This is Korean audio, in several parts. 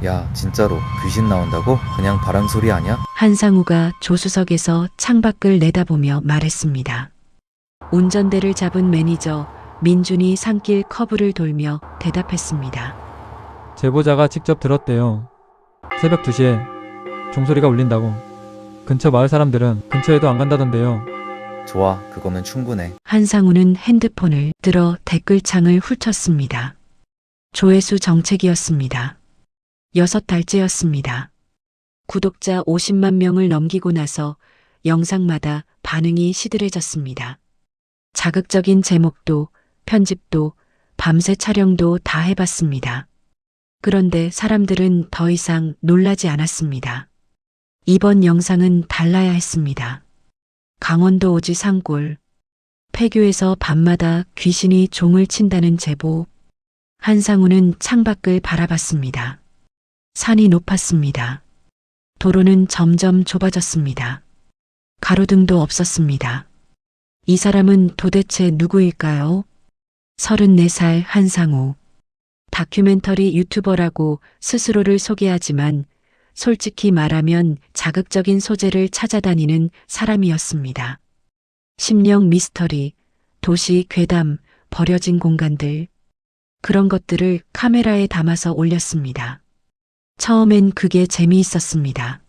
야, 진짜로 귀신 나온다고? 그냥 바람 소리 아니야? 한상우가 조수석에서 창밖을 내다보며 말했습니다. 운전대를 잡은 매니저 민준이 산길 커브를 돌며 대답했습니다. 제보자가 직접 들었대요. 새벽 2시에 종소리가 울린다고. 근처 마을 사람들은 근처에도 안 간다던데요. 좋아, 그거면 충분해. 한상우는 핸드폰을 들어 댓글창을 훑었습니다. 조회수 정책이었습니다. 6달째였습니다. 구독자 50만 명을 넘기고 나서 영상마다 반응이 시들해졌습니다. 자극적인 제목도 편집도 밤새 촬영도 다 해봤습니다. 그런데 사람들은 더 이상 놀라지 않았습니다. 이번 영상은 달라야 했습니다. 강원도 오지 산골. 폐교에서 밤마다 귀신이 종을 친다는 제보. 한상우는 창밖을 바라봤습니다. 산이 높았습니다. 도로는 점점 좁아졌습니다. 가로등도 없었습니다. 이 사람은 도대체 누구일까요? 34살 한상우. 다큐멘터리 유튜버라고 스스로를 소개하지만 솔직히 말하면 자극적인 소재를 찾아다니는 사람이었습니다. 심령 미스터리, 도시 괴담, 버려진 공간들. 그런 것들을 카메라에 담아서 올렸습니다. 처음엔 그게 재미있었습니다.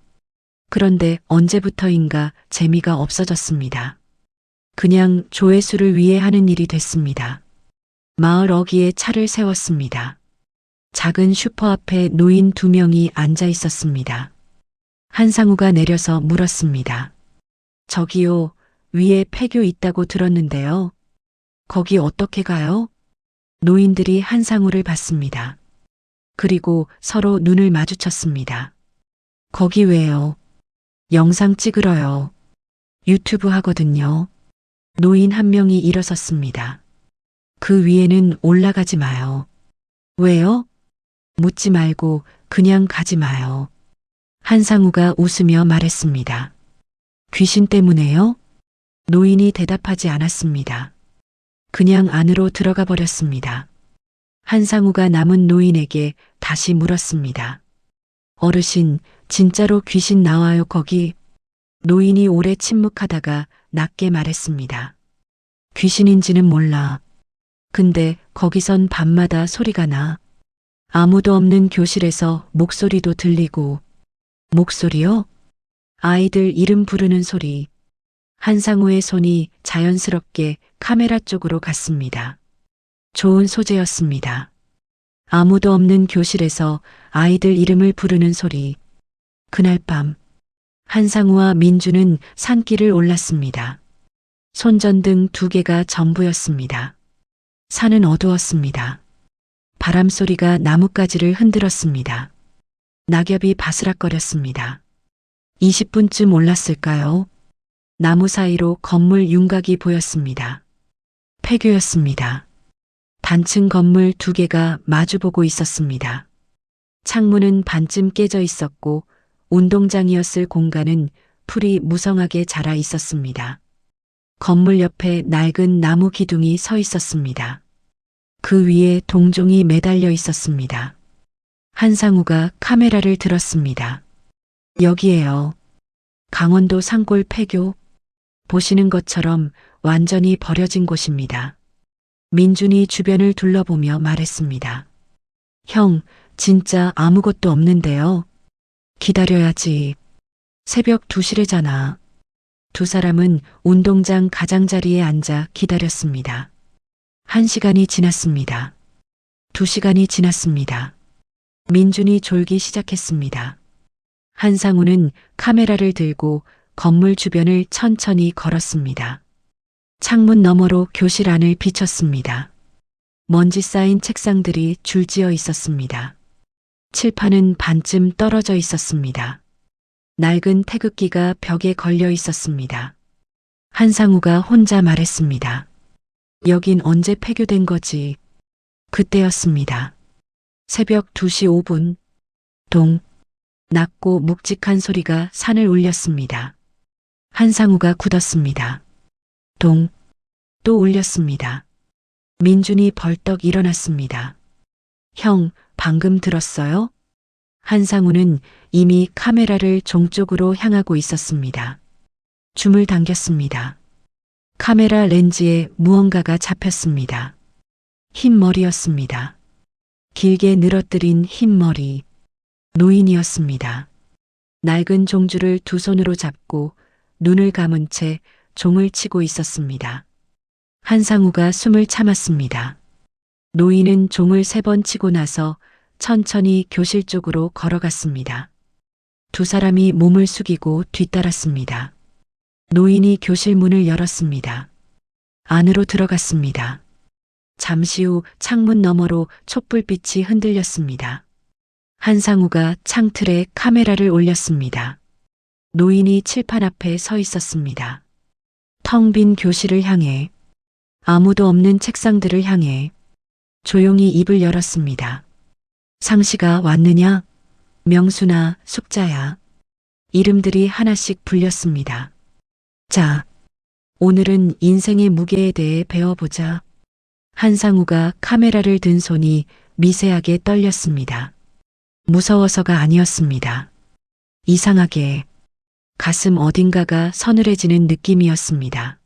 그런데 언제부터인가 재미가 없어졌습니다. 그냥 조회수를 위해 하는 일이 됐습니다. 마을 어귀에 차를 세웠습니다. 작은 슈퍼 앞에 노인 2명이 앉아 있었습니다. 한상우가 내려서 물었습니다. 저기요, 위에 폐교 있다고 들었는데요. 거기 어떻게 가요? 노인들이 한상우를 봤습니다. 그리고 서로 눈을 마주쳤습니다. 거기 왜요? 영상 찍으러요. 유튜브 하거든요. 노인 한 명이 일어섰습니다. 그 위에는 올라가지 마요. 왜요? 묻지 말고 그냥 가지 마요. 한상우가 웃으며 말했습니다. 귀신 때문에요? 노인이 대답하지 않았습니다. 그냥 안으로 들어가 버렸습니다. 한상우가 남은 노인에게 다시 물었습니다. 어르신, 진짜로 귀신 나와요 거기? 노인이 오래 침묵하다가 낮게 말했습니다. 귀신인지는 몰라. 근데 거기선 밤마다 소리가 나. 아무도 없는 교실에서 목소리도 들리고. 목소리요? 아이들 이름 부르는 소리. 한상우의 손이 자연스럽게 카메라 쪽으로 갔습니다. 좋은 소재였습니다. 아무도 없는 교실에서 아이들 이름을 부르는 소리. 그날 밤 한상우와 민주는 산길을 올랐습니다. 손전등 2개가 전부였습니다. 산은 어두웠습니다. 바람소리가 나뭇가지를 흔들었습니다. 낙엽이 바스락거렸습니다. 20분쯤 올랐을까요? 나무 사이로 건물 윤곽이 보였습니다. 폐교였습니다. 단층 건물 2개가 마주보고 있었습니다. 창문은 반쯤 깨져 있었고 운동장이었을 공간은 풀이 무성하게 자라 있었습니다. 건물 옆에 낡은 나무 기둥이 서 있었습니다. 그 위에 동종이 매달려 있었습니다. 한상우가 카메라를 들었습니다. 여기에요. 강원도 산골 폐교. 보시는 것처럼 완전히 버려진 곳입니다. 민준이 주변을 둘러보며 말했습니다. 형, 진짜 아무것도 없는데요. 기다려야지. 새벽 2시래잖아. 2 사람은 운동장 가장자리에 앉아 기다렸습니다. 1시간이 지났습니다. 2시간이 지났습니다. 민준이 졸기 시작했습니다. 한상우는 카메라를 들고 건물 주변을 천천히 걸었습니다. 창문 너머로 교실 안을 비췄습니다. 먼지 쌓인 책상들이 줄지어 있었습니다. 칠판은 반쯤 떨어져 있었습니다. 낡은 태극기가 벽에 걸려 있었습니다. 한상우가 혼자 말했습니다. 여긴 언제 폐교된 거지? 그때였습니다. 새벽 2시 5분. 동. 낮고 묵직한 소리가 산을 울렸습니다. 한상우가 굳었습니다. 동. 또 울렸습니다. 민준이 벌떡 일어났습니다. 형, 방금 들었어요? 한상우는 이미 카메라를 종 쪽으로 향하고 있었습니다. 줌을 당겼습니다. 카메라 렌즈에 무언가가 잡혔습니다. 흰 머리였습니다. 길게 늘어뜨린 흰 머리. 노인이었습니다. 낡은 종주를 두 손으로 잡고 눈을 감은 채 종을 치고 있었습니다. 한상우가 숨을 참았습니다. 노인은 종을 3번 치고 나서 천천히 교실 쪽으로 걸어갔습니다. 두 사람이 몸을 숙이고 뒤따랐습니다. 노인이 교실 문을 열었습니다. 안으로 들어갔습니다. 잠시 후 창문 너머로 촛불빛이 흔들렸습니다. 한상우가 창틀에 카메라를 올렸습니다. 노인이 칠판 앞에 서 있었습니다. 텅 빈 교실을 향해, 아무도 없는 책상들을 향해 조용히 입을 열었습니다. 상시가 왔느냐? 명수나 숙자야. 이름들이 하나씩 불렸습니다. 자, 오늘은 인생의 무게에 대해 배워보자. 한상우가 카메라를 든 손이 미세하게 떨렸습니다. 무서워서가 아니었습니다. 이상하게 가슴 어딘가가 서늘해지는 느낌이었습니다.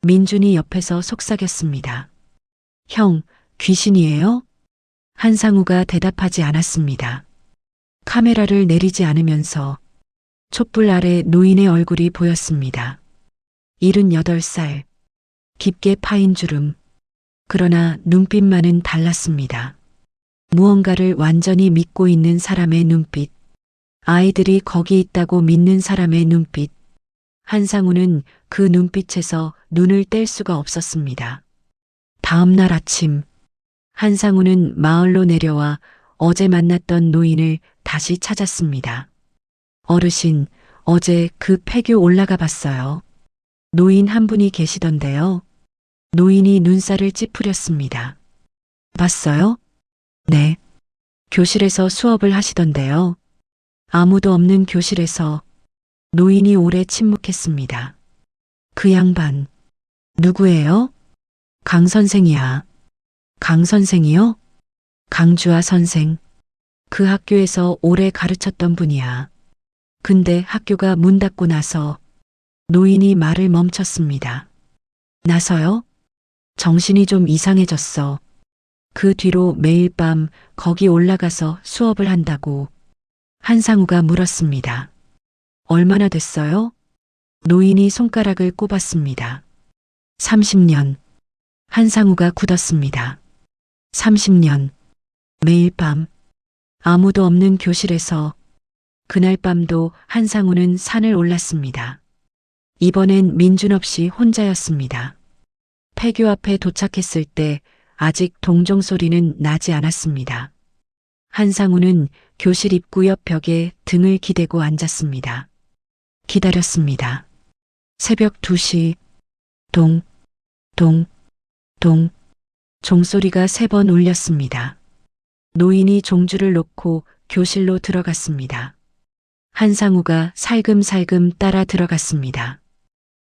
민준이 옆에서 속삭였습니다. 형, 귀신이에요? 한상우가 대답하지 않았습니다. 카메라를 내리지 않으면서 촛불 아래 노인의 얼굴이 보였습니다. 78살, 깊게 파인 주름. 그러나 눈빛만은 달랐습니다. 무언가를 완전히 믿고 있는 사람의 눈빛. 아이들이 거기 있다고 믿는 사람의 눈빛. 한상우는 그 눈빛에서 눈을 뗄 수가 없었습니다. 다음 날 아침, 한상우는 마을로 내려와 어제 만났던 노인을 다시 찾았습니다. 어르신, 어제 그 폐교 올라가 봤어요. 노인 한 분이 계시던데요. 노인이 눈살을 찌푸렸습니다. 봤어요? 네. 교실에서 수업을 하시던데요. 아무도 없는 교실에서. 노인이 오래 침묵했습니다. 그 양반, 누구예요? 강 선생이야. 강 선생이요? 강주아 선생. 그 학교에서 오래 가르쳤던 분이야. 근데 학교가 문 닫고 나서. 노인이 말을 멈췄습니다. 나서요? 정신이 좀 이상해졌어. 그 뒤로 매일 밤 거기 올라가서 수업을 한다고. 한상우가 물었습니다. 얼마나 됐어요? 노인이 손가락을 꼽았습니다. 30년. 한상우가 굳었습니다. 30년. 매일 밤. 아무도 없는 교실에서. 그날 밤도 한상우는 산을 올랐습니다. 이번엔 민준 없이 혼자였습니다. 폐교 앞에 도착했을 때 아직 동종 소리는 나지 않았습니다. 한상우는 교실 입구 옆 벽에 등을 기대고 앉았습니다. 기다렸습니다. 새벽 2시. 동, 동, 동. 종소리가 3번 울렸습니다. 노인이 종주를 놓고 교실로 들어갔습니다. 한상우가 살금살금 따라 들어갔습니다.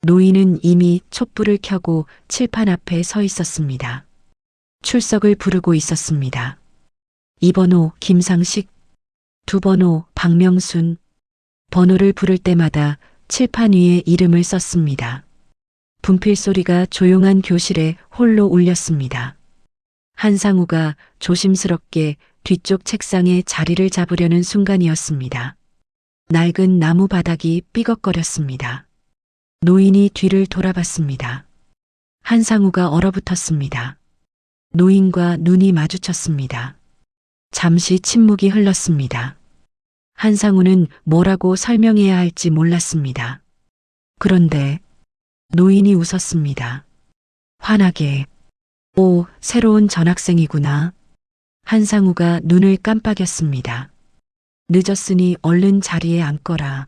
노인은 이미 촛불을 켜고 칠판 앞에 서 있었습니다. 출석을 부르고 있었습니다. 2번호 김상식, 2번호 박명순. 번호를 부를 때마다 칠판 위에 이름을 썼습니다. 분필 소리가 조용한 교실에 홀로 울렸습니다. 한상우가 조심스럽게 뒤쪽 책상에 자리를 잡으려는 순간이었습니다. 낡은 나무 바닥이 삐걱거렸습니다. 노인이 뒤를 돌아봤습니다. 한상우가 얼어붙었습니다. 노인과 눈이 마주쳤습니다. 잠시 침묵이 흘렀습니다. 한상우는 뭐라고 설명해야 할지 몰랐습니다. 그런데 노인이 웃었습니다. 환하게. 오, 새로운 전학생이구나. 한상우가 눈을 깜빡였습니다. 늦었으니 얼른 자리에 앉거라.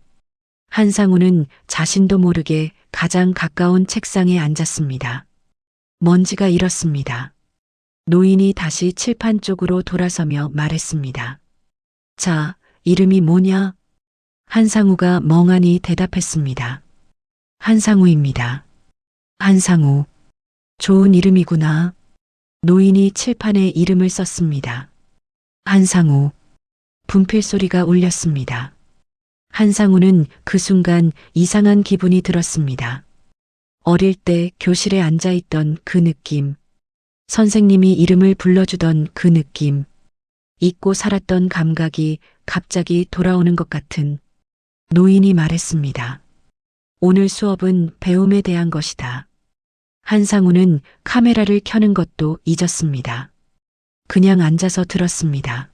한상우는 자신도 모르게 가장 가까운 책상에 앉았습니다. 먼지가 일었습니다. 노인이 다시 칠판 쪽으로 돌아서며 말했습니다. 자, 이름이 뭐냐? 한상우가 멍하니 대답했습니다. 한상우입니다. 한상우. 좋은 이름이구나. 노인이 칠판에 이름을 썼습니다. 한상우. 분필 소리가 울렸습니다. 한상우는 그 순간 이상한 기분이 들었습니다. 어릴 때 교실에 앉아 있던 그 느낌, 선생님이 이름을 불러주던 그 느낌, 잊고 살았던 감각이 갑자기 돌아오는 것 같은. 노인이 말했습니다. 오늘 수업은 배움에 대한 것이다. 한상우는 카메라를 켜는 것도 잊었습니다. 그냥 앉아서 들었습니다.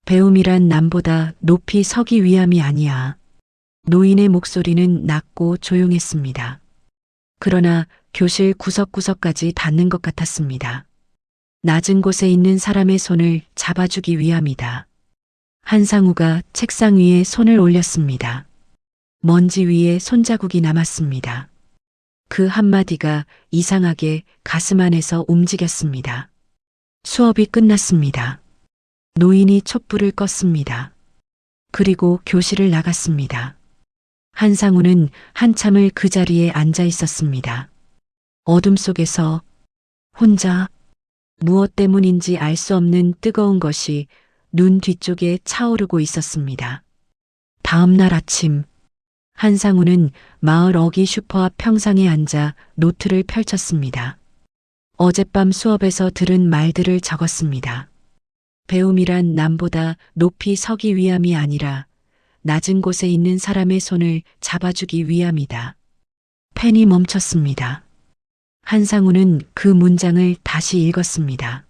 배움이란 남보다 높이 서기 위함이 아니야. 노인의 목소리는 낮고 조용했습니다. 그러나 교실 구석구석까지 닿는 것 같았습니다. 낮은 곳에 있는 사람의 손을 잡아주기 위함이다. 한상우가 책상 위에 손을 올렸습니다. 먼지 위에 손자국이 남았습니다. 그 한마디가 이상하게 가슴 안에서 움직였습니다. 수업이 끝났습니다. 노인이 촛불을 껐습니다. 그리고 교실을 나갔습니다. 한상우는 한참을 그 자리에 앉아 있었습니다. 어둠 속에서 혼자 무엇 때문인지 알 수 없는 뜨거운 것이 눈 뒤쪽에 차오르고 있었습니다. 다음 날 아침, 한상우는 마을 어기 슈퍼 앞 평상에 앉아 노트를 펼쳤습니다. 어젯밤 수업에서 들은 말들을 적었습니다. 배움이란 남보다 높이 서기 위함이 아니라 낮은 곳에 있는 사람의 손을 잡아주기 위함이다. 펜이 멈췄습니다. 한상우는 그 문장을 다시 읽었습니다.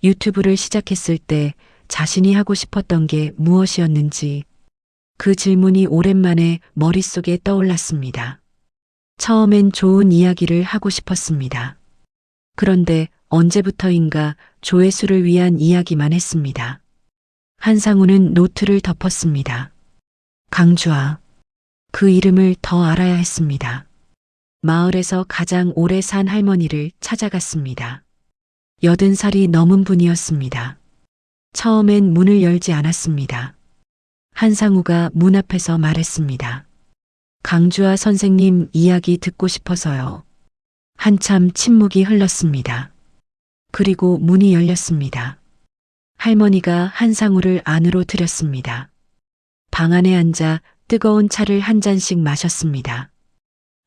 유튜브를 시작했을 때 자신이 하고 싶었던 게 무엇이었는지 그 질문이 오랜만에 머릿속에 떠올랐습니다. 처음엔 좋은 이야기를 하고 싶었습니다. 그런데 언제부터인가 조회수를 위한 이야기만 했습니다. 한상우는 노트를 덮었습니다. 강주아. 그 이름을 더 알아야 했습니다. 마을에서 가장 오래 산 할머니를 찾아갔습니다. 80살이 넘은 분이었습니다. 처음엔 문을 열지 않았습니다. 한상우가 문 앞에서 말했습니다. 강주아 선생님 이야기 듣고 싶어서요. 한참 침묵이 흘렀습니다. 그리고 문이 열렸습니다. 할머니가 한상우를 안으로 들였습니다. 방 안에 앉아 뜨거운 차를 한 잔씩 마셨습니다.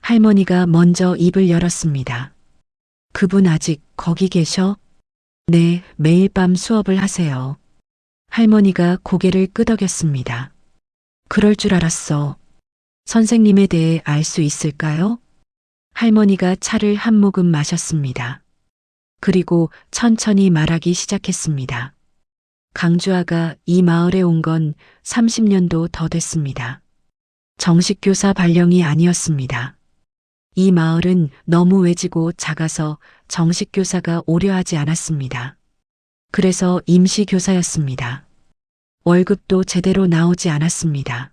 할머니가 먼저 입을 열었습니다. 그분 아직 거기 계셔? 네, 매일 밤 수업을 하세요. 할머니가 고개를 끄덕였습니다. 그럴 줄 알았어. 선생님에 대해 알 수 있을까요? 할머니가 차를 한 모금 마셨습니다. 그리고 천천히 말하기 시작했습니다. 강주아가 이 마을에 온 건 30년도 더 됐습니다. 정식 교사 발령이 아니었습니다. 이 마을은 너무 외지고 작아서 정식 교사가 오려 하지 않았습니다. 그래서 임시 교사였습니다. 월급도 제대로 나오지 않았습니다.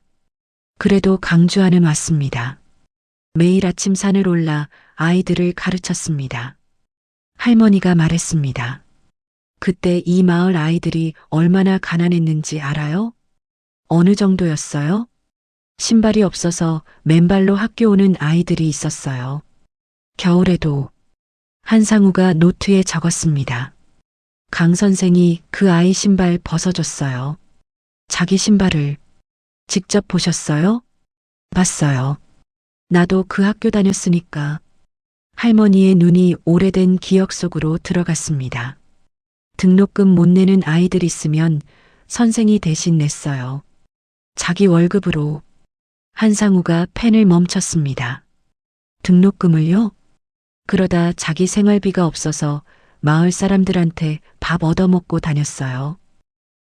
그래도 강주아는 왔습니다. 매일 아침 산을 올라 아이들을 가르쳤습니다. 할머니가 말했습니다. 그때 이 마을 아이들이 얼마나 가난했는지 알아요? 어느 정도였어요? 신발이 없어서 맨발로 학교 오는 아이들이 있었어요. 겨울에도. 한상우가 노트에 적었습니다. 강 선생이 그 아이 신발 벗어줬어요. 자기 신발을 직접 보셨어요? 봤어요. 나도 그 학교 다녔으니까. 할머니의 눈이 오래된 기억 속으로 들어갔습니다. 등록금 못 내는 아이들 있으면 선생이 대신 냈어요. 자기 월급으로. 한상우가 펜을 멈췄습니다. 등록금을요? 그러다 자기 생활비가 없어서 마을 사람들한테 밥 얻어먹고 다녔어요.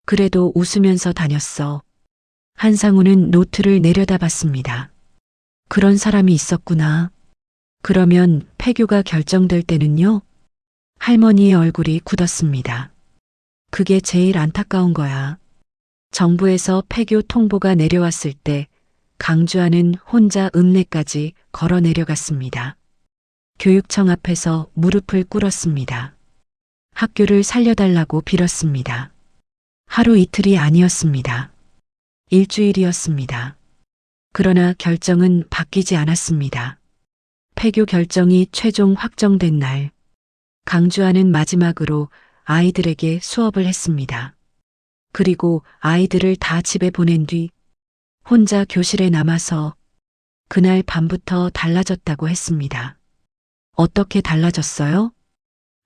그래도 웃으면서 다녔어. 한상우는 노트를 내려다봤습니다. 그런 사람이 있었구나. 그러면 폐교가 결정될 때는요? 할머니의 얼굴이 굳었습니다. 그게 제일 안타까운 거야. 정부에서 폐교 통보가 내려왔을 때 강주아는 혼자 읍내까지 걸어 내려갔습니다. 교육청 앞에서 무릎을 꿇었습니다. 학교를 살려달라고 빌었습니다. 하루 이틀이 아니었습니다. 일주일이었습니다. 그러나 결정은 바뀌지 않았습니다. 폐교 결정이 최종 확정된 날, 강주아는 마지막으로 아이들에게 수업을 했습니다. 그리고 아이들을 다 집에 보낸 뒤 혼자 교실에 남아서 그날 밤부터 달라졌다고 했습니다. 어떻게 달라졌어요?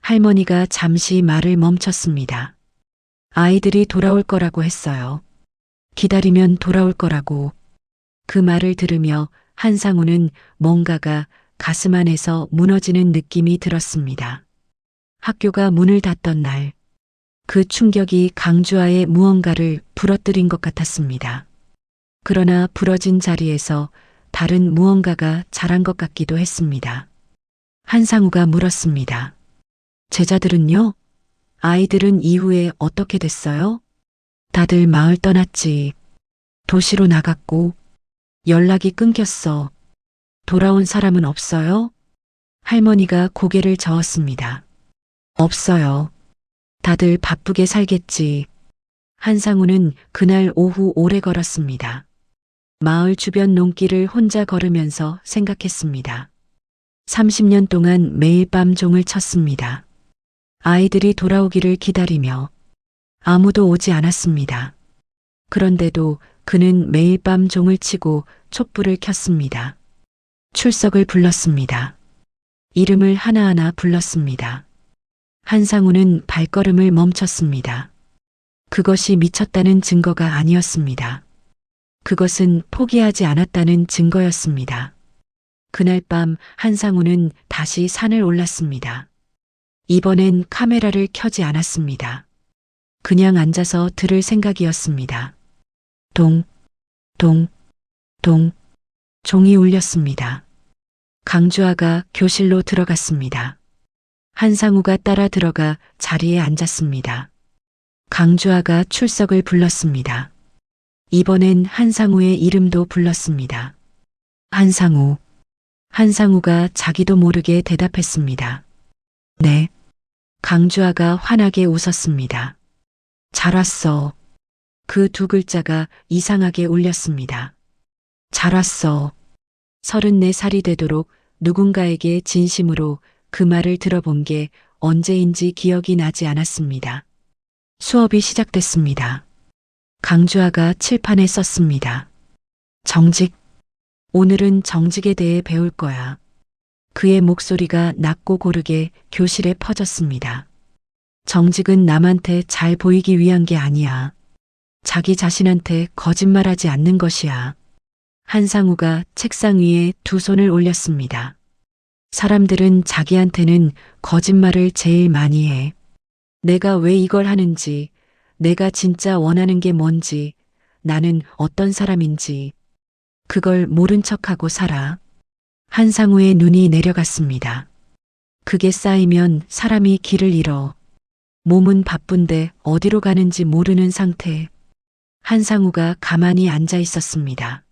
할머니가 잠시 말을 멈췄습니다. 아이들이 돌아올 거라고 했어요. 기다리면 돌아올 거라고. 그 말을 들으며 한상우는 뭔가가 가슴 안에서 무너지는 느낌이 들었습니다. 학교가 문을 닫던 날, 그 충격이 강주아의 무언가를 부러뜨린 것 같았습니다. 그러나 부러진 자리에서 다른 무언가가 자란 것 같기도 했습니다. 한상우가 물었습니다. 제자들은요? 아이들은 이후에 어떻게 됐어요? 다들 마을 떠났지. 도시로 나갔고 연락이 끊겼어. 돌아온 사람은 없어요? 할머니가 고개를 저었습니다. 없어요. 다들 바쁘게 살겠지. 한상우는 그날 오후 오래 걸었습니다. 마을 주변 논길을 혼자 걸으면서 생각했습니다. 30년 동안 매일 밤 종을 쳤습니다. 아이들이 돌아오기를 기다리며 아무도 오지 않았습니다. 그런데도 그는 매일 밤 종을 치고 촛불을 켰습니다. 출석을 불렀습니다. 이름을 하나하나 불렀습니다. 한상우는 발걸음을 멈췄습니다. 그것이 미쳤다는 증거가 아니었습니다. 그것은 포기하지 않았다는 증거였습니다. 그날 밤 한상우는 다시 산을 올랐습니다. 이번엔 카메라를 켜지 않았습니다. 그냥 앉아서 들을 생각이었습니다. 동, 동, 동. 종이 울렸습니다. 강주아가 교실로 들어갔습니다. 한상우가 따라 들어가 자리에 앉았습니다. 강주아가 출석을 불렀습니다. 이번엔 한상우의 이름도 불렀습니다. 한상우. 한상우가 자기도 모르게 대답했습니다. 네. 강주아가 환하게 웃었습니다. 잘 왔어. 그 두 글자가 이상하게 울렸습니다. 잘 왔어. 34살이 되도록 누군가에게 진심으로 그 말을 들어본 게 언제인지 기억이 나지 않았습니다. 수업이 시작됐습니다. 강주아가 칠판에 썼습니다. 정직. 오늘은 정직에 대해 배울 거야. 그의 목소리가 낮고 고르게 교실에 퍼졌습니다. 정직은 남한테 잘 보이기 위한 게 아니야. 자기 자신한테 거짓말하지 않는 것이야. 한상우가 책상 위에 두 손을 올렸습니다. 사람들은 자기한테는 거짓말을 제일 많이 해. 내가 왜 이걸 하는지, 내가 진짜 원하는 게 뭔지, 나는 어떤 사람인지, 그걸 모른 척하고 살아. 한상우의 눈이 내려갔습니다. 그게 쌓이면 사람이 길을 잃어. 몸은 바쁜데 어디로 가는지 모르는 상태. 한상우가 가만히 앉아 있었습니다.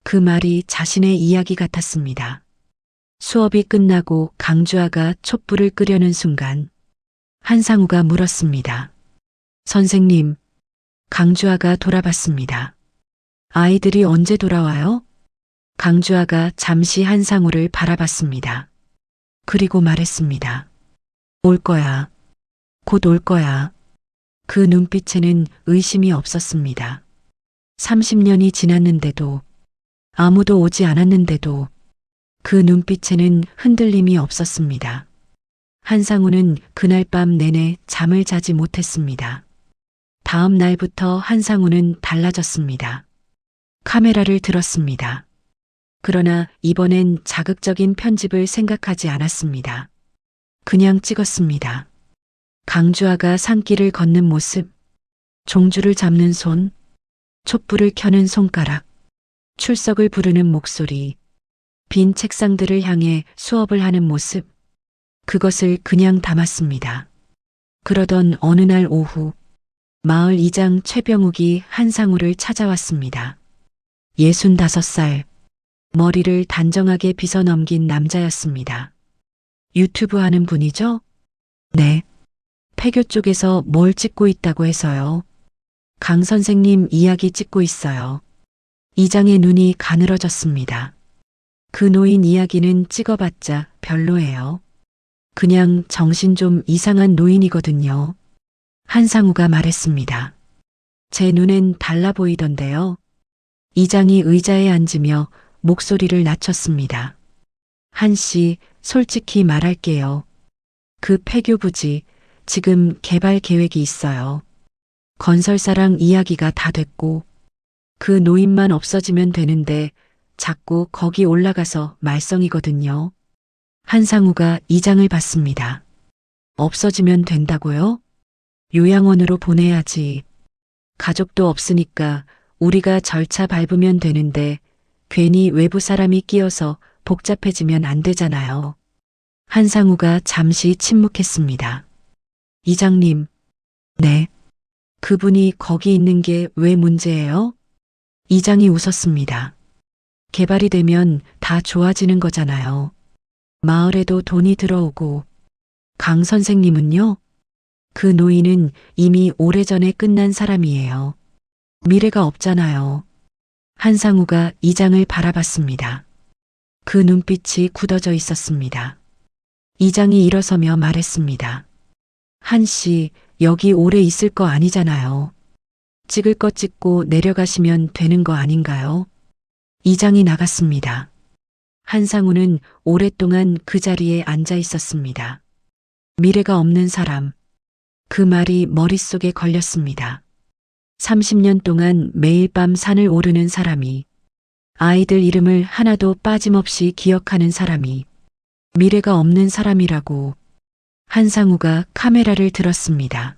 그 말이 자신의 이야기 같았습니다. 수업이 끝나고 강주아가 촛불을 끄려는 순간 한상우가 물었습니다. 선생님, 강주아가 돌아봤습니다. 아이들이 언제 돌아와요? 강주아가 잠시 한상우를 바라봤습니다. 그리고 말했습니다. 올 거야. 곧 올 거야. 그 눈빛에는 의심이 없었습니다. 30년이 지났는데도, 아무도 오지 않았는데도 그 눈빛에는 흔들림이 없었습니다. 한상우는 그날 밤 내내 잠을 자지 못했습니다. 다음 날부터 한상우는 달라졌습니다. 카메라를 들었습니다. 그러나 이번엔 자극적인 편집을 생각하지 않았습니다. 그냥 찍었습니다. 강주아가 산길을 걷는 모습, 종주를 잡는 손, 촛불을 켜는 손가락, 출석을 부르는 목소리, 빈 책상들을 향해 수업을 하는 모습, 그것을 그냥 담았습니다. 그러던 어느 날 오후, 마을 이장 최병욱이 한상우를 찾아왔습니다. 65살, 머리를 단정하게 빗어 넘긴 남자였습니다. 유튜브 하는 분이죠? 네. 폐교 쪽에서 뭘 찍고 있다고 해서요. 강 선생님 이야기 찍고 있어요. 이장의 눈이 가늘어졌습니다. 그 노인 이야기는 찍어봤자 별로예요. 그냥 정신 좀 이상한 노인이거든요. 한상우가 말했습니다. 제 눈엔 달라 보이던데요. 이장이 의자에 앉으며 목소리를 낮췄습니다. 한 씨, 솔직히 말할게요. 그 폐교 부지, 지금 개발 계획이 있어요. 건설사랑 이야기가 다 됐고, 그 노인만 없어지면 되는데 자꾸 거기 올라가서 말썽이거든요. 한상우가 이장을 받습니다. 없어지면 된다고요? 요양원으로 보내야지. 가족도 없으니까 우리가 절차 밟으면 되는데 괜히 외부 사람이 끼어서 복잡해지면 안 되잖아요. 한상우가 잠시 침묵했습니다. 이장님, 네. 그분이 거기 있는 게 왜 문제예요? 이장이 웃었습니다. 개발이 되면 다 좋아지는 거잖아요. 마을에도 돈이 들어오고. 강 선생님은요? 그 노인은 이미 오래전에 끝난 사람이에요. 미래가 없잖아요. 한상우가 이장을 바라봤습니다. 그 눈빛이 굳어져 있었습니다. 이장이 일어서며 말했습니다. 한 씨, 여기 오래 있을 거 아니잖아요. 찍을 거 찍고 내려가시면 되는 거 아닌가요? 이장이 나갔습니다. 한상우는 오랫동안 그 자리에 앉아 있었습니다. 미래가 없는 사람. 그 말이 머릿속에 걸렸습니다. 30년 동안 매일 밤 산을 오르는 사람이, 아이들 이름을 하나도 빠짐없이 기억하는 사람이, 미래가 없는 사람이라고. 한상우가 카메라를 들었습니다.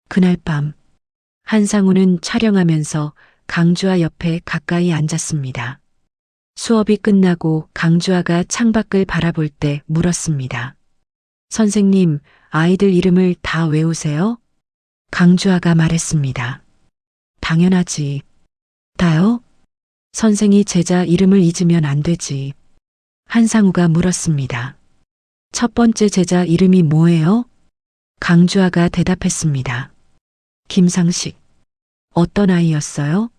그날 밤, 한상우는 촬영하면서 강주아 옆에 가까이 앉았습니다. 수업이 끝나고 강주아가 창밖을 바라볼 때 물었습니다. 선생님, 아이들 이름을 다 외우세요? 강주아가 말했습니다. 당연하지. 다요? 선생이 제자 이름을 잊으면 안 되지. 한상우가 물었습니다. 첫 번째 제자 이름이 뭐예요? 강주아가 대답했습니다. 김상식. 어떤 아이였어요?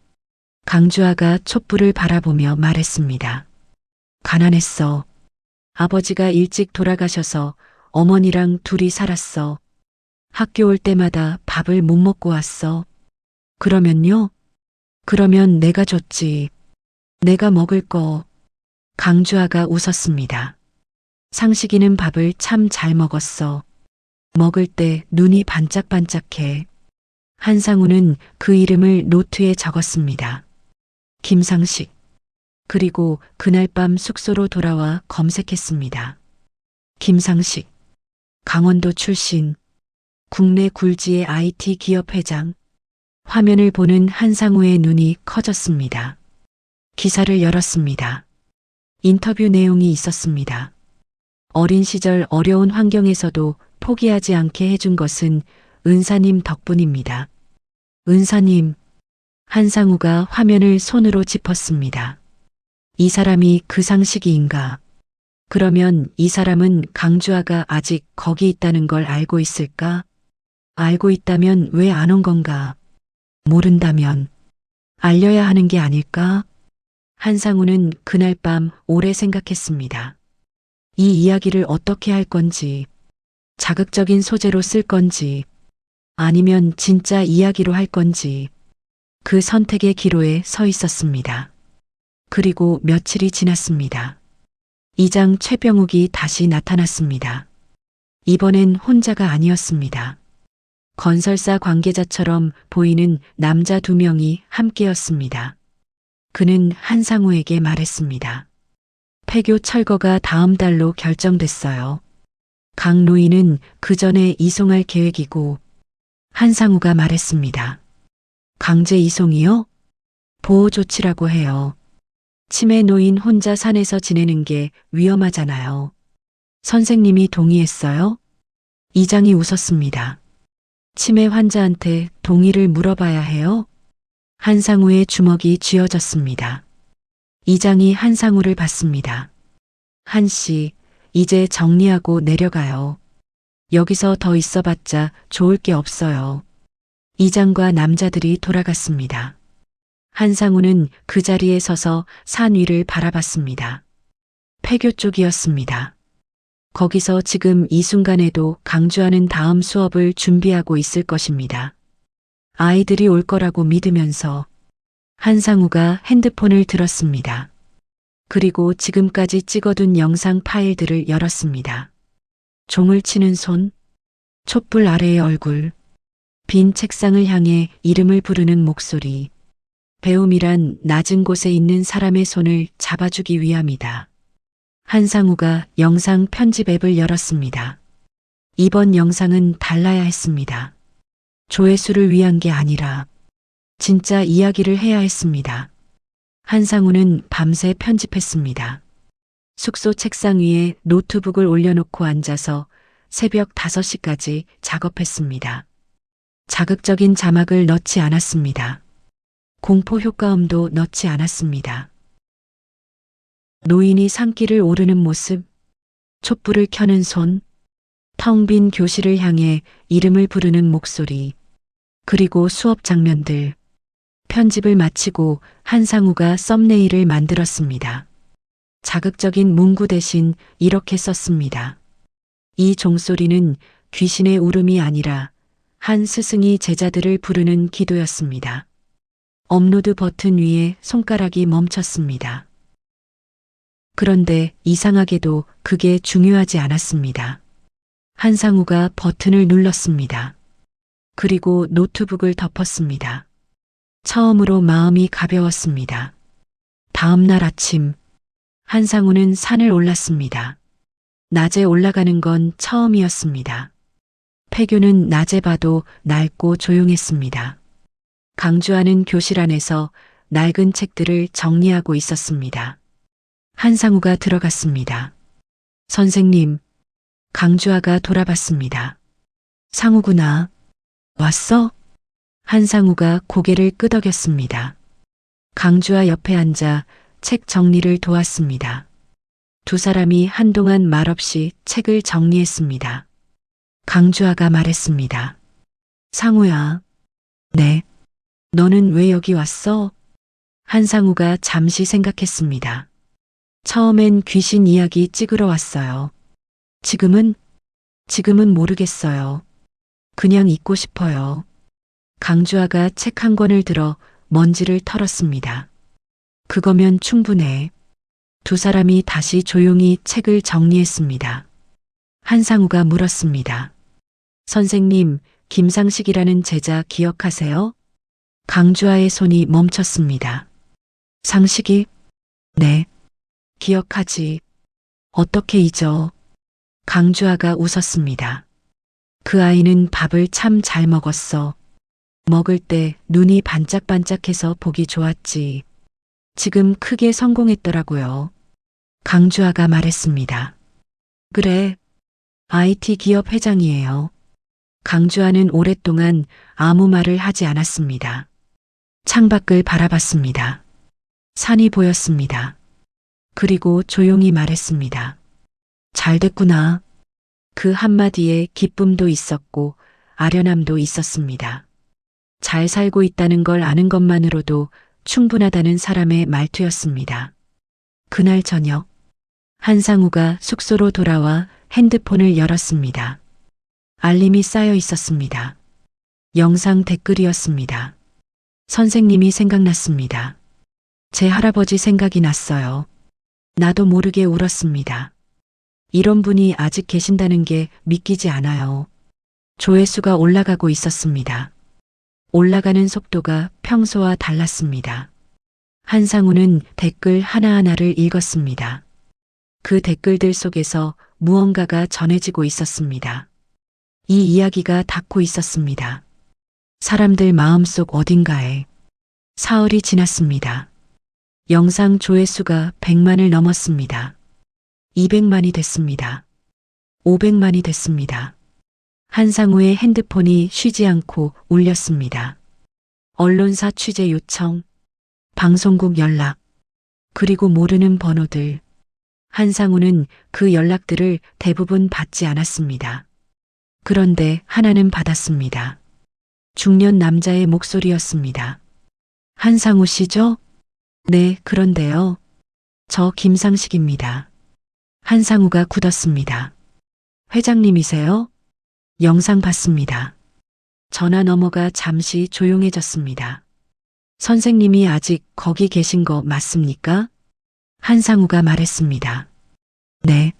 강주아가 촛불을 바라보며 말했습니다. 가난했어. 아버지가 일찍 돌아가셔서 어머니랑 둘이 살았어. 학교 올 때마다 밥을 못 먹고 왔어. 그러면요? 그러면 내가 줬지. 내가 먹을 거. 강주아가 웃었습니다. 상식이는 밥을 참 잘 먹었어. 먹을 때 눈이 반짝반짝해. 한상우는 그 이름을 노트에 적었습니다. 김상식. 그리고 그날 밤 숙소로 돌아와 검색했습니다. 김상식. 강원도 출신. 국내 굴지의 IT 기업 회장. 화면을 보는 한상우의 눈이 커졌습니다. 기사를 열었습니다. 인터뷰 내용이 있었습니다. 어린 시절 어려운 환경에서도 포기하지 않게 해준 것은 은사님 덕분입니다. 은사님. 한상우가 화면을 손으로 짚었습니다. 이 사람이 그 상식이인가? 그러면 이 사람은 강주아가 아직 거기 있다는 걸 알고 있을까? 알고 있다면 왜 안 온 건가? 모른다면 알려야 하는 게 아닐까? 한상우는 그날 밤 오래 생각했습니다. 이 이야기를 어떻게 할 건지, 자극적인 소재로 쓸 건지, 아니면 진짜 이야기로 할 건지, 그 선택의 기로에 서 있었습니다. 그리고 며칠이 지났습니다. 이장 최병욱이 다시 나타났습니다. 이번엔 혼자가 아니었습니다. 건설사 관계자처럼 보이는 남자 2명이 함께였습니다. 그는 한상우에게 말했습니다. 폐교 철거가 다음 달로 결정됐어요. 강 노인은 그 전에 이송할 계획이고. 한상우가 말했습니다. 강제 이송이요? 보호 조치라고 해요. 치매 노인 혼자 산에서 지내는 게 위험하잖아요. 선생님이 동의했어요? 이장이 웃었습니다. 치매 환자한테 동의를 물어봐야 해요? 한상우의 주먹이 쥐어졌습니다. 이장이 한상우를 봤습니다. 한 씨, 이제 정리하고 내려가요. 여기서 더 있어봤자 좋을 게 없어요. 이장과 남자들이 돌아갔습니다. 한상우는 그 자리에 서서 산 위를 바라봤습니다. 폐교 쪽이었습니다. 거기서 지금 이 순간에도 강주하는 다음 수업을 준비하고 있을 것입니다. 아이들이 올 거라고 믿으면서 한상우가 핸드폰을 들었습니다. 그리고 지금까지 찍어둔 영상 파일들을 열었습니다. 종을 치는 손, 촛불 아래의 얼굴, 빈 책상을 향해 이름을 부르는 목소리. 배움이란 낮은 곳에 있는 사람의 손을 잡아주기 위함이다. 한상우가 영상 편집 앱을 열었습니다. 이번 영상은 달라야 했습니다. 조회수를 위한 게 아니라 진짜 이야기를 해야 했습니다. 한상우는 밤새 편집했습니다. 숙소 책상 위에 노트북을 올려놓고 앉아서 새벽 5시까지 작업했습니다. 자극적인 자막을 넣지 않았습니다. 공포 효과음도 넣지 않았습니다. 노인이 산길을 오르는 모습, 촛불을 켜는 손, 텅 빈 교실을 향해 이름을 부르는 목소리, 그리고 수업 장면들. 편집을 마치고 한상우가 썸네일을 만들었습니다. 자극적인 문구 대신 이렇게 썼습니다. 이 종소리는 귀신의 울음이 아니라 한 스승이 제자들을 부르는 기도였습니다. 업로드 버튼 위에 손가락이 멈췄습니다. 그런데 이상하게도 그게 중요하지 않았습니다. 한상우가 버튼을 눌렀습니다. 그리고 노트북을 덮었습니다. 처음으로 마음이 가벼웠습니다. 다음 날 아침, 한상우는 산을 올랐습니다. 낮에 올라가는 건 처음이었습니다. 폐교는 낮에 봐도 낡고 조용했습니다. 강주하는 교실 안에서 낡은 책들을 정리하고 있었습니다. 한상우가 들어갔습니다. 선생님, 강주하가 돌아봤습니다. 상우구나. 왔어? 한상우가 고개를 끄덕였습니다. 강주하 옆에 앉아 책 정리를 도왔습니다. 두 사람이 한동안 말없이 책을 정리했습니다. 강주하가 말했습니다. 상우야. 네. 너는 왜 여기 왔어? 한상우가 잠시 생각했습니다. 처음엔 귀신 이야기 찍으러 왔어요. 지금은 모르겠어요. 그냥 있고 싶어요. 강주하가 책 한 권을 들어 먼지를 털었습니다. 그거면 충분해. 두 사람이 다시 조용히 책을 정리했습니다. 한상우가 물었습니다. 선생님, 김상식이라는 제자 기억하세요? 강주하의 손이 멈췄습니다. 상식이? 네. 기억하지. 어떻게 잊어? 강주하가 웃었습니다. 그 아이는 밥을 참 잘 먹었어. 먹을 때 눈이 반짝반짝해서 보기 좋았지. 지금 크게 성공했더라고요. 강주하가 말했습니다. 그래. IT 기업 회장이에요. 강주하는 오랫동안 아무 말을 하지 않았습니다. 창밖을 바라봤습니다. 산이 보였습니다. 그리고 조용히 말했습니다. 잘 됐구나. 그 한마디에 기쁨도 있었고 아련함도 있었습니다. 잘 살고 있다는 걸 아는 것만으로도 충분하다는 사람의 말투였습니다. 그날 저녁, 한상우가 숙소로 돌아와 핸드폰을 열었습니다. 알림이 쌓여 있었습니다. 영상 댓글이었습니다. 선생님이 생각났습니다. 제 할아버지 생각이 났어요. 나도 모르게 울었습니다. 이런 분이 아직 계신다는 게 믿기지 않아요. 조회수가 올라가고 있었습니다. 올라가는 속도가 평소와 달랐습니다. 한상우는 댓글 하나하나를 읽었습니다. 그 댓글들 속에서 무언가가 전해지고 있었습니다. 이 이야기가 닿고 있었습니다. 사람들 마음속 어딘가에. 사흘이 지났습니다. 영상 조회수가 100만을 넘었습니다. 200만이 됐습니다. 500만이 됐습니다. 한상우의 핸드폰이 쉬지 않고 울렸습니다. 언론사 취재 요청, 방송국 연락, 그리고 모르는 번호들. 한상우는 그 연락들을 대부분 받지 않았습니다. 그런데 하나는 받았습니다. 중년 남자의 목소리였습니다. 한상우 씨죠? 네, 그런데요. 저 김상식입니다. 한상우가 굳었습니다. 회장님이세요? 영상 봤습니다. 전화 너머가 잠시 조용해졌습니다. 선생님이 아직 거기 계신 거 맞습니까? 한상우가 말했습니다. 네.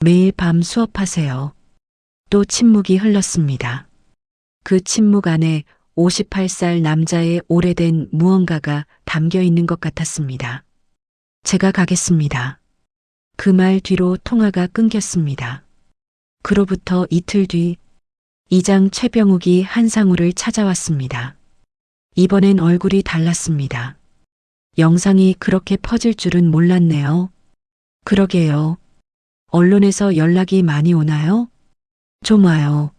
매일 밤 수업하세요. 또 침묵이 흘렀습니다. 그 침묵 안에 58살 남자의 오래된 무언가가 담겨 있는 것 같았습니다. 제가 가겠습니다. 그 말 뒤로 통화가 끊겼습니다. 그로부터 이틀 뒤 이장 최병욱이 한상우를 찾아왔습니다. 이번엔 얼굴이 달랐습니다. 영상이 그렇게 퍼질 줄은 몰랐네요. 그러게요. 언론에서 연락이 많이 오나요? 좀 와요.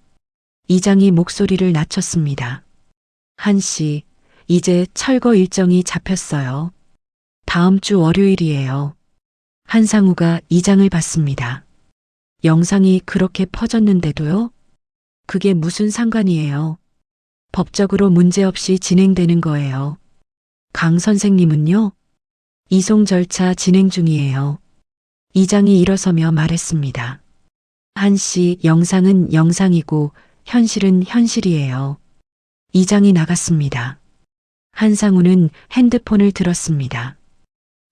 이장이 목소리를 낮췄습니다. 한씨, 이제 철거 일정이 잡혔어요. 다음 주 월요일이에요. 한상우가 이장을 받습니다. 영상이 그렇게 퍼졌는데도요? 그게 무슨 상관이에요? 법적으로 문제없이 진행되는 거예요. 강 선생님은요? 이송 절차 진행 중이에요. 이장이 일어서며 말했습니다. 한씨, 영상은 영상이고 현실은 현실이에요. 이장이 나갔습니다. 한상우는 핸드폰을 들었습니다.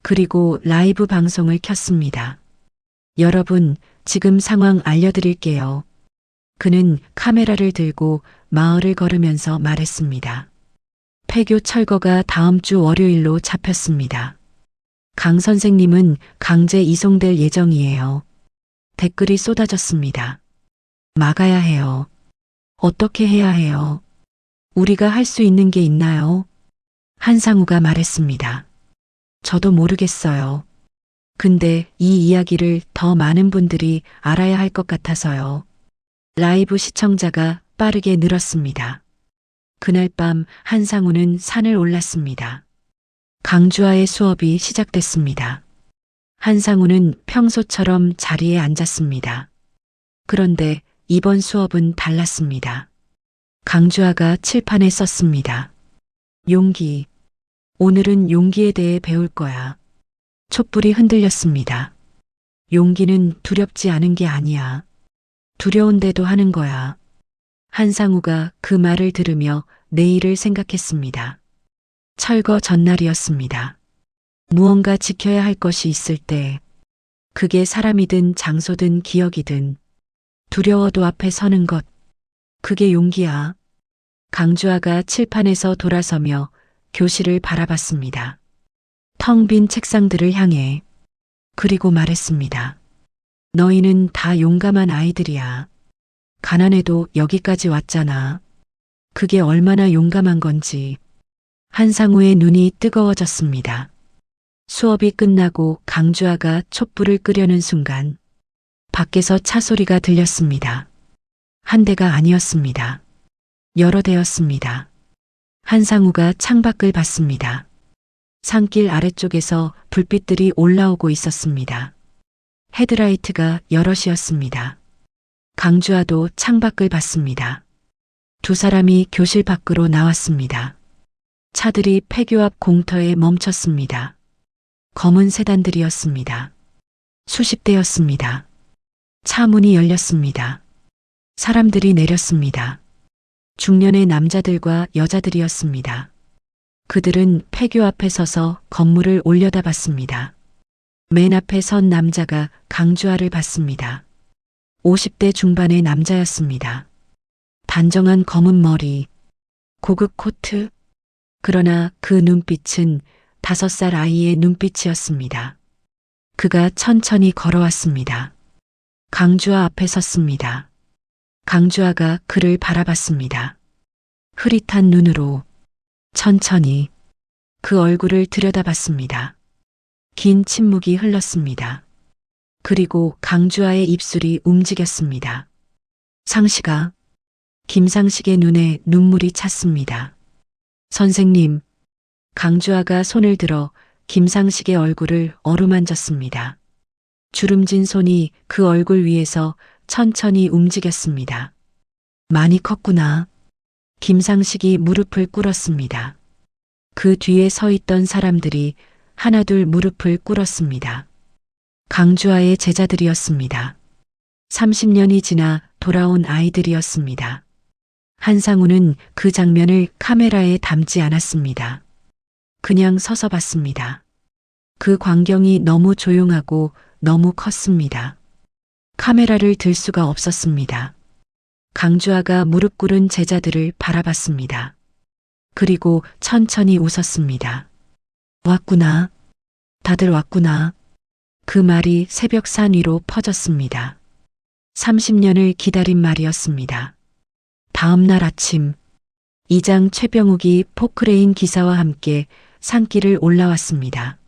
그리고 라이브 방송을 켰습니다. 여러분, 지금 상황 알려드릴게요. 그는 카메라를 들고 마을을 걸으면서 말했습니다. 폐교 철거가 다음 주 월요일로 잡혔습니다. 강 선생님은 강제 이송될 예정이에요. 댓글이 쏟아졌습니다. 막아야 해요. 어떻게 해야 해요? 우리가 할 수 있는 게 있나요? 한상우가 말했습니다. 저도 모르겠어요. 근데 이 이야기를 더 많은 분들이 알아야 할 것 같아서요. 라이브 시청자가 빠르게 늘었습니다. 그날 밤 한상우는 산을 올랐습니다. 강주아의 수업이 시작됐습니다. 한상우는 평소처럼 자리에 앉았습니다. 그런데 이번 수업은 달랐습니다. 강주아가 칠판에 썼습니다. 용기. 오늘은 용기에 대해 배울 거야. 촛불이 흔들렸습니다. 용기는 두렵지 않은 게 아니야. 두려운데도 하는 거야. 한상우가 그 말을 들으며 내일을 생각했습니다. 철거 전날이었습니다. 무언가 지켜야 할 것이 있을 때, 그게 사람이든 장소든 기억이든 두려워도 앞에 서는 것, 그게 용기야. 강주아가 칠판에서 돌아서며 교실을 바라봤습니다. 텅 빈 책상들을 향해. 그리고 말했습니다. 너희는 다 용감한 아이들이야. 가난해도 여기까지 왔잖아. 그게 얼마나 용감한 건지. 한상우의 눈이 뜨거워졌습니다. 수업이 끝나고 강주아가 촛불을 끄려는 순간 밖에서 차 소리가 들렸습니다. 한 대가 아니었습니다. 여러 대였습니다. 한상우가 창밖을 봤습니다. 산길 아래쪽에서 불빛들이 올라오고 있었습니다. 헤드라이트가 여럿이었습니다. 강주아도 창밖을 봤습니다. 두 사람이 교실 밖으로 나왔습니다. 차들이 폐교 앞 공터에 멈췄습니다. 검은 세단들이었습니다. 수십 대였습니다. 차 문이 열렸습니다. 사람들이 내렸습니다. 중년의 남자들과 여자들이었습니다. 그들은 폐교 앞에 서서 건물을 올려다봤습니다. 맨 앞에 선 남자가 강주아를 봤습니다. 50대 중반의 남자였습니다. 단정한 검은 머리, 고급 코트. 그러나 그 눈빛은 5살 아이의 눈빛이었습니다. 그가 천천히 걸어왔습니다. 강주아 앞에 섰습니다. 강주아가 그를 바라봤습니다. 흐릿한 눈으로 천천히 그 얼굴을 들여다봤습니다. 긴 침묵이 흘렀습니다. 그리고 강주아의 입술이 움직였습니다. 상식아. 김상식의 눈에 눈물이 찼습니다. 선생님. 강주아가 손을 들어 김상식의 얼굴을 어루만졌습니다. 주름진 손이 그 얼굴 위에서 천천히 움직였습니다. 많이 컸구나. 김상식이 무릎을 꿇었습니다. 그 뒤에 서 있던 사람들이 하나둘 무릎을 꿇었습니다. 강주아의 제자들이었습니다. 30년이 지나 돌아온 아이들이었습니다. 한상우는 그 장면을 카메라에 담지 않았습니다. 그냥 서서 봤습니다. 그 광경이 너무 조용하고 너무 컸습니다. 카메라를 들 수가 없었습니다. 강주아가 무릎 꿇은 제자들을 바라봤습니다. 그리고 천천히 웃었습니다. 왔구나. 다들 왔구나. 그 말이 새벽산 위로 퍼졌습니다. 30년을 기다린 말이었습니다. 다음 날 아침, 이장 최병욱이 포크레인 기사와 함께 산길을 올라왔습니다.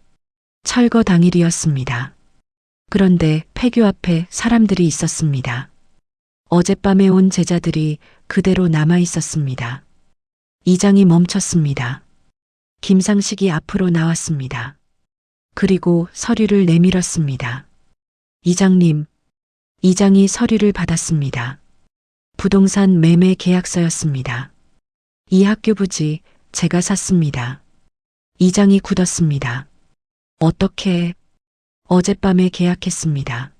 철거 당일이었습니다. 그런데 폐교 앞에 사람들이 있었습니다. 어젯밤에 온 제자들이 그대로 남아 있었습니다. 이장이 멈췄습니다. 김상식이 앞으로 나왔습니다. 그리고 서류를 내밀었습니다. 이장님, 이장이 서류를 받았습니다. 부동산 매매 계약서였습니다. 이 학교 부지 제가 샀습니다. 이장이 굳었습니다. 어떻게? 어젯밤에 계약했습니다.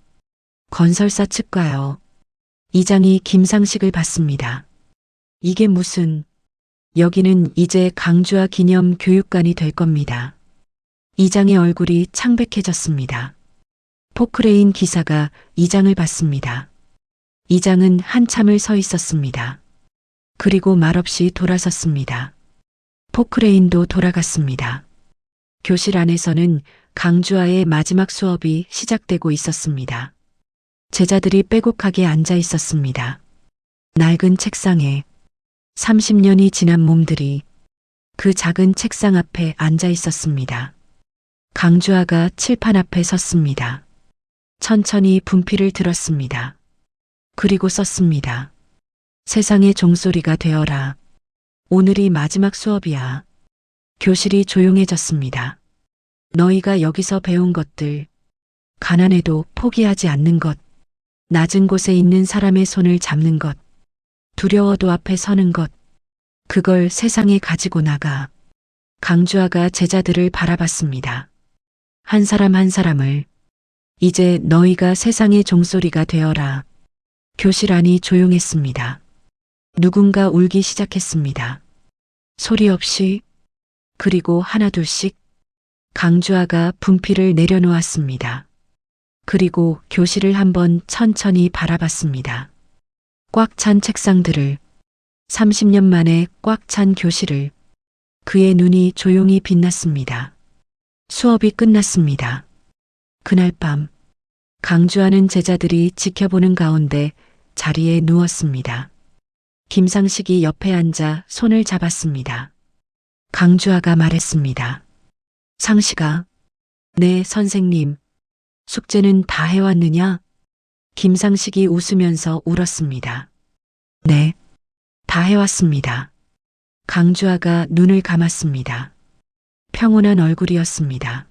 건설사 측과요. 이장이 김상식을 봤습니다. 이게 무슨, 여기는 이제 강주아 기념 교육관이 될 겁니다. 이장의 얼굴이 창백해졌습니다. 포크레인 기사가 이장을 봤습니다. 이장은 한참을 서 있었습니다. 그리고 말없이 돌아섰습니다. 포크레인도 돌아갔습니다. 교실 안에서는 강주아의 마지막 수업이 시작되고 있었습니다. 제자들이 빼곡하게 앉아 있었습니다. 낡은 책상에 30년이 지난 몸들이 그 작은 책상 앞에 앉아 있었습니다. 강주아가 칠판 앞에 섰습니다. 천천히 분필을 들었습니다. 그리고 썼습니다. 세상의 종소리가 되어라. 오늘이 마지막 수업이야. 교실이 조용해졌습니다. 너희가 여기서 배운 것들, 가난해도 포기하지 않는 것, 낮은 곳에 있는 사람의 손을 잡는 것, 두려워도 앞에 서는 것, 그걸 세상에 가지고 나가. 강주아가 제자들을 바라봤습니다. 한 사람 한 사람을. 이제 너희가 세상의 종소리가 되어라. 교실 안이 조용했습니다. 누군가 울기 시작했습니다. 소리 없이, 그리고 하나둘씩. 강주아가 분필을 내려놓았습니다. 그리고 교실을 한번 천천히 바라봤습니다. 꽉 찬 책상들을, 30년 만에 꽉 찬 교실을. 그의 눈이 조용히 빛났습니다. 수업이 끝났습니다. 그날 밤, 강주아는 제자들이 지켜보는 가운데 자리에 누웠습니다. 김상식이 옆에 앉아 손을 잡았습니다. 강주아가 말했습니다. 상식아, 네, 선생님. 숙제는 다 해왔느냐? 김상식이 웃으면서 울었습니다. 네, 다 해왔습니다. 강주아가 눈을 감았습니다. 평온한 얼굴이었습니다.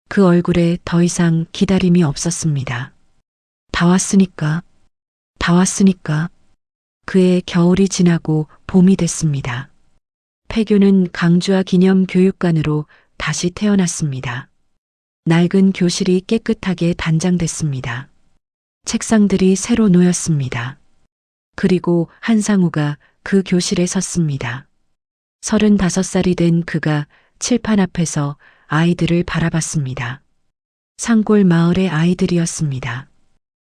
그 얼굴에 더 이상 기다림이 없었습니다. 다 왔으니까, 다 왔으니까. 그의 겨울이 지나고 봄이 됐습니다. 폐교는 강주아 기념 교육관으로 다시 태어났습니다. 낡은 교실이 깨끗하게 단장됐습니다. 책상들이 새로 놓였습니다. 그리고 한상우가 그 교실에 섰습니다. 35살이 된 그가 칠판 앞에서 아이들을 바라봤습니다. 산골 마을의 아이들이었습니다.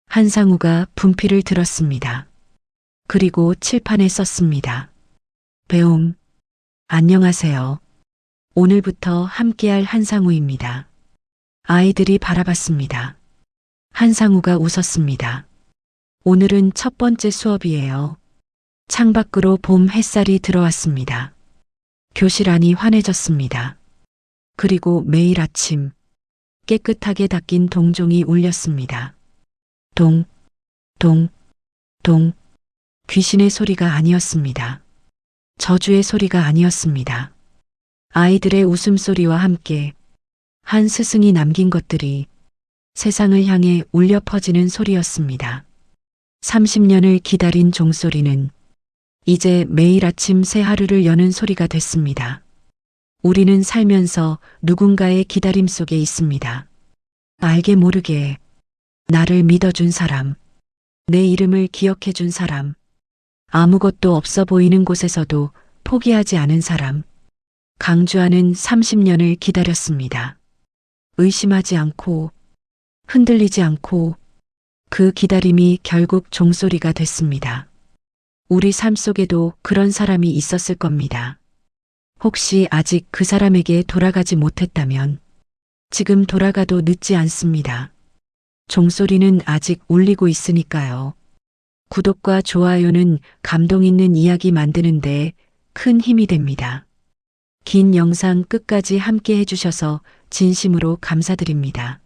한상우가 분필을 들었습니다. 그리고 칠판에 썼습니다. 배움, 안녕하세요. 오늘부터 함께할 한상우입니다. 아이들이 바라봤습니다. 한상우가 웃었습니다. 오늘은 첫 번째 수업이에요. 창밖으로 봄 햇살이 들어왔습니다. 교실 안이 환해졌습니다. 그리고 매일 아침 깨끗하게 닦인 동종이 울렸습니다. 동, 동, 동. 귀신의 소리가 아니었습니다. 저주의 소리가 아니었습니다. 아이들의 웃음소리와 함께 한 스승이 남긴 것들이 세상을 향해 울려 퍼지는 소리였습니다. 30년을 기다린 종소리는 이제 매일 아침 새 하루를 여는 소리가 됐습니다. 우리는 살면서 누군가의 기다림 속에 있습니다. 알게 모르게 나를 믿어준 사람, 내 이름을 기억해준 사람, 아무것도 없어 보이는 곳에서도 포기하지 않은 사람. 강주하는 30년을 기다렸습니다. 의심하지 않고, 흔들리지 않고, 그 기다림이 결국 종소리가 됐습니다. 우리 삶 속에도 그런 사람이 있었을 겁니다. 혹시 아직 그 사람에게 돌아가지 못했다면 지금 돌아가도 늦지 않습니다. 종소리는 아직 울리고 있으니까요. 구독과 좋아요는 감동 있는 이야기 만드는데 큰 힘이 됩니다. 긴 영상 끝까지 함께 해주셔서 진심으로 감사드립니다.